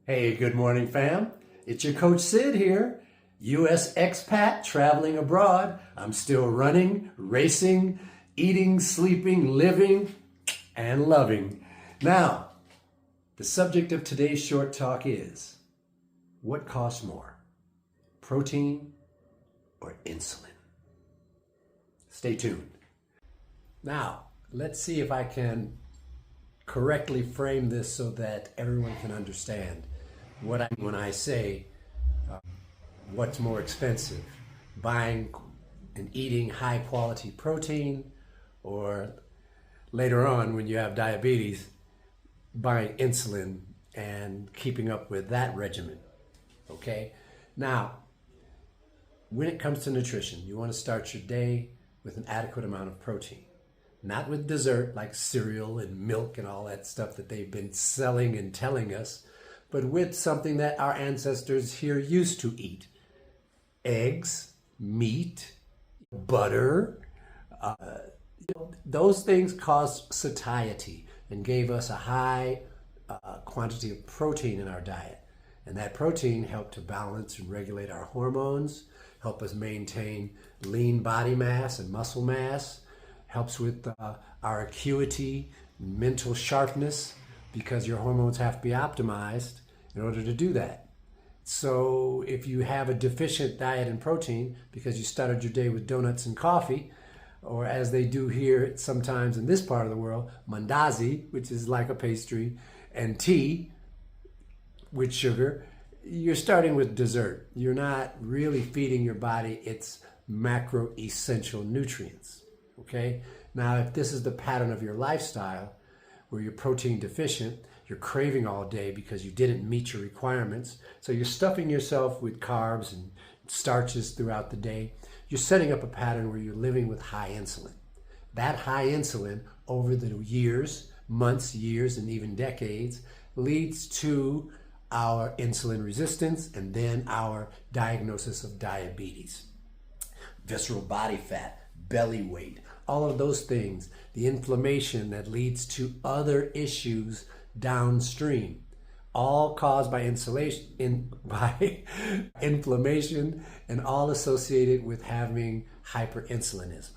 Hey, good morning, fam. It's your Coach Sid here, U.S. expat traveling abroad. I'm still running, racing, eating, sleeping, living, and loving. Now, the subject of today's short talk is, what costs more, protein or insulin? Stay tuned. Now, let's see if I can correctly frame this so that everyone can understand what I mean when I say what's more expensive, buying and eating high quality protein, or later on when you have diabetes, buying insulin and keeping up with that regimen. Okay? Now, when it comes to nutrition, you want to start your day with an adequate amount of protein. Not with dessert like cereal and milk and all that stuff that they've been selling and telling us, but with something that our ancestors here used to eat. Eggs, meat, butter. Those things caused satiety and gave us a high quantity of protein in our diet. And that protein helped to balance and regulate our hormones, help us maintain lean body mass and muscle mass, helps with our acuity, mental sharpness, because your hormones have to be optimized in order to do that. So if you have a deficient diet in protein because you started your day with donuts and coffee, or as they do here sometimes in this part of the world, mandazi, which is like a pastry, and tea with sugar, you're starting with dessert. You're not really feeding your body its macro essential nutrients. Okay? Now, if this is the pattern of your lifestyle, where you're protein deficient, you're craving all day because you didn't meet your requirements, so you're stuffing yourself with carbs and starches throughout the day, you're setting up a pattern where you're living with high insulin. That high insulin over the years, months, years, and even decades leads to our insulin resistance and then our diagnosis of diabetes. Visceral body fat, belly weight, all of those things, the inflammation that leads to other issues downstream, all caused by inflammation and all associated with having hyperinsulinism.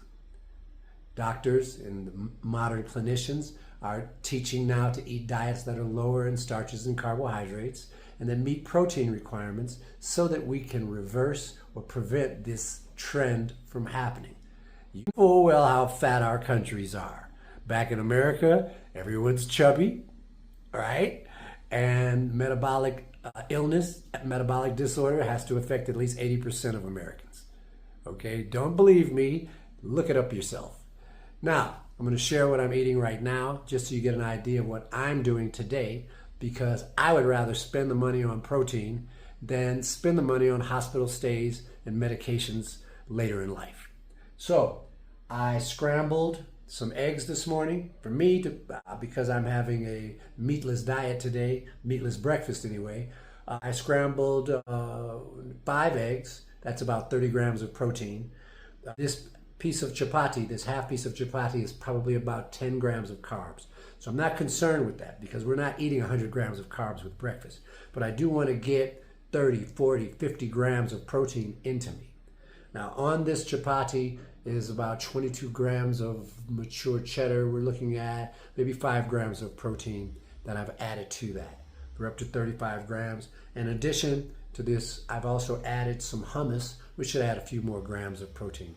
Doctors and modern clinicians are teaching now to eat diets that are lower in starches and carbohydrates and then meet protein requirements so that we can reverse or prevent this trend from happening. You know full well how fat our countries are. Back in America, everyone's chubby, right? And metabolic illness, metabolic disorder has to affect at least 80% of Americans. Okay, don't believe me, look it up yourself. Now, I'm going to share what I'm eating right now just so you get an idea of what I'm doing today, because I would rather spend the money on protein than spend the money on hospital stays and medications later in life. So I scrambled some eggs this morning for me because I'm having a meatless diet today, meatless breakfast anyway. I scrambled 5 eggs. That's about 30 grams of protein. This piece of chapati, this half piece of chapati, is probably about 10 grams of carbs. So I'm not concerned with that because we're not eating 100 grams of carbs with breakfast. But I do want to get 30, 40, 50 grams of protein into me. Now on this chapati is about 22 grams of mature cheddar. We're looking at maybe 5 grams of protein that I've added to that. We're up to 35 grams. In addition to this, I've also added some hummus, which should add a few more grams of protein.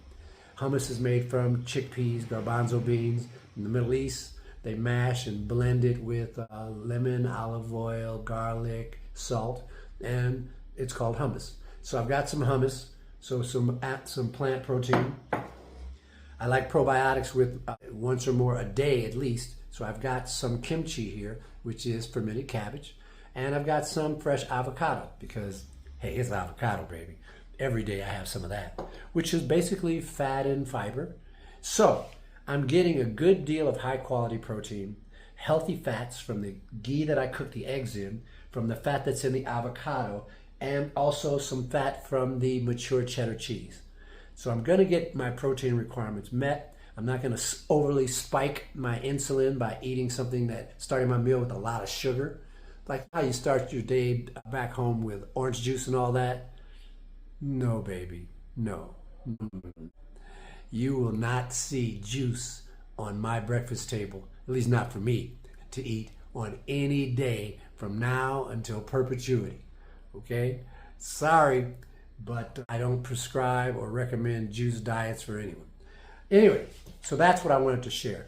Hummus is made from chickpeas, garbanzo beans. In the Middle East, they mash and blend it with lemon, olive oil, garlic, salt, and it's called hummus. So I've got some hummus, so some plant protein. I like probiotics with once or more a day at least. So I've got some kimchi here, which is fermented cabbage. And I've got some fresh avocado because, hey, it's avocado, baby. Every day I have some of that, which is basically fat and fiber. So I'm getting a good deal of high quality protein, healthy fats from the ghee that I cook the eggs in, from the fat that's in the avocado, and also some fat from the mature cheddar cheese. So I'm going to get my protein requirements met. I'm not going to overly spike my insulin by eating something starting my meal with a lot of sugar. Like how you start your day back home with orange juice and all that? No, baby, no. You will not see juice on my breakfast table, at least not for me, to eat on any day from now until perpetuity. Okay? Sorry, but I don't prescribe or recommend juice diets for anyone. Anyway, so that's what I wanted to share.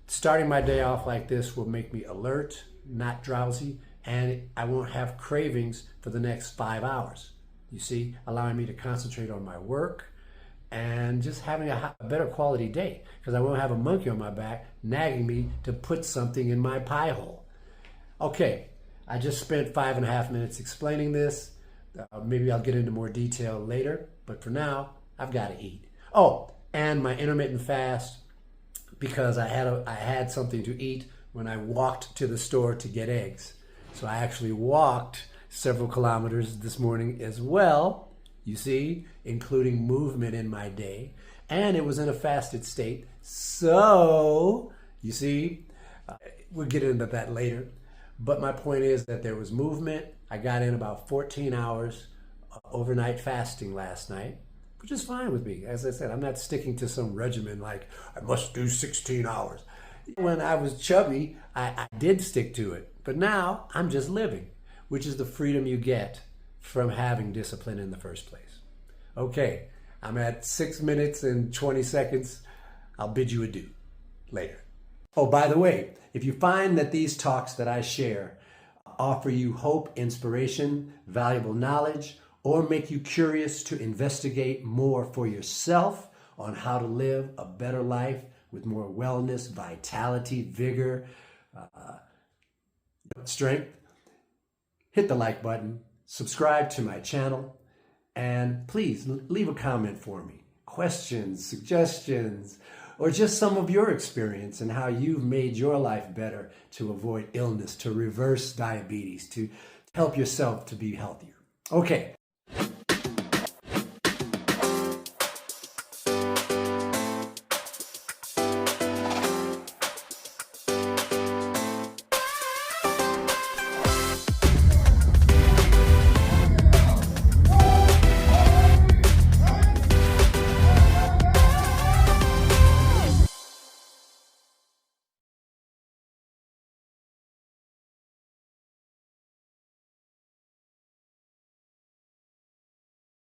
Starting my day off like this will make me alert, not drowsy, and I won't have cravings for the next 5 hours. You see, allowing me to concentrate on my work and just having a better quality day because I won't have a monkey on my back nagging me to put something in my pie hole. Okay, I just spent 5.5 minutes explaining this. Maybe I'll get into more detail later, but for now, I've got to eat. Oh, and my intermittent fast, because I had something to eat when I walked to the store to get eggs. So I actually walked several kilometers this morning as well, you see, including movement in my day. And it was in a fasted state. So, you see, we'll get into that later. But my point is that there was movement. I got in about 14 hours overnight fasting last night, which is fine with me. As I said, I'm not sticking to some regimen like I must do 16 hours. When I was chubby, I did stick to it. But now I'm just living, which is the freedom you get from having discipline in the first place. Okay, I'm at 6 minutes and 20 seconds. I'll bid you adieu later. Oh, by the way, if you find that these talks that I share offer you hope, inspiration, valuable knowledge, or make you curious to investigate more for yourself on how to live a better life with more wellness, vitality, vigor, strength, hit the like button, subscribe to my channel, and please leave a comment for me. Questions, suggestions, or just some of your experience and how you've made your life better to avoid illness, to reverse diabetes, to help yourself to be healthier. Okay.